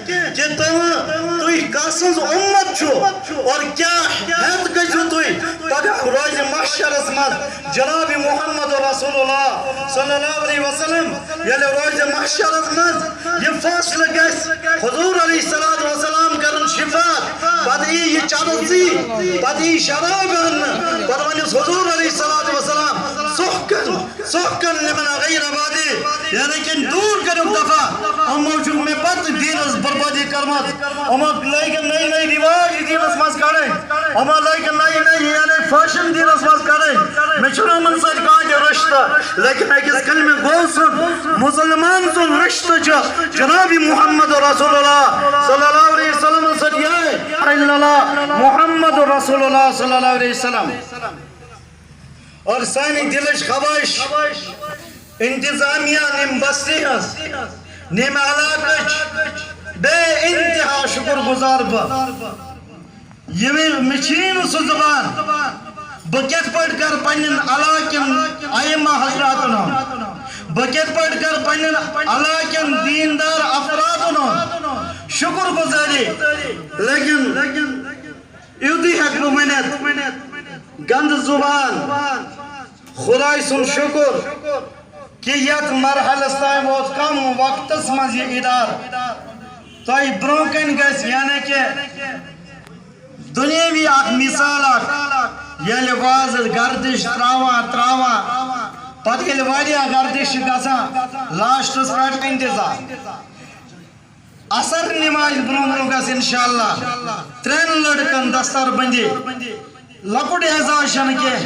کہ تُہۍ کس سٕنٛز اُمت چھُ اور کیٛاہ ہٮ۪تھ گٔژھِو تُہۍ پگاہ روزِ محشرس منٛز جناب محمد رسول اللہ صلی اللہ علیہ وسلم ییٚلہِ روزِ محشرس منٛز یہِ فٲصلہٕ گژھِ حضور علیہ السلام کرن شفاعت پتہٕ یی یہِ چرٕژی پتہٕ یی شراب اننہٕ پتہٕ ونٮ۪س حضور علیہ السلام سحقن لمن غیر آبادی یعنی کہ دور کرو دفع امو چھو میں پتہ دینس بربادی کرمت امو لائکن نئی نئی رواج دینس مز کرے امو لائکن نئی نئی یعنی فیشن دینس مز کرے میں چھوڑا من ساتھ کانج رشتہ لیکن ایکس کلمہ گو سن مسلمان سن رشتہ جو جناب محمد رسول اللہ صلی اللہ علیہ وسلم ساتھ یہ محمد رسول اللہ صلی اللہ علیہ وسلم اور سانی دلش خواہش انتظامیہ نیم بستی ہس نیم علاقش بے انتہا شکر گزار با یہ مچین سو زبان بکیت پڑھ کر پنن علاقن ائمہ حضراتنا بکیت پڑھ کر پنن علاقن دیندار افرادنا شکر گزاری لیکن یودی حق نمینت گند زبان خدای سن شکر کہ یت مرحلس تائم ووت کم وقتس مز یہ ادار تائی برونکن گیس یعنی کہ دنیاوی اخ مثال اخ یل واز گردش تراوا پتہ یل واریاہ گردش گسا لاسٹس پٮ۪ٹھ انتظار اثر نماز برون گس انشاءاللہ ترین لڑکن دستار بندی لکوٹ اعزاز شن کے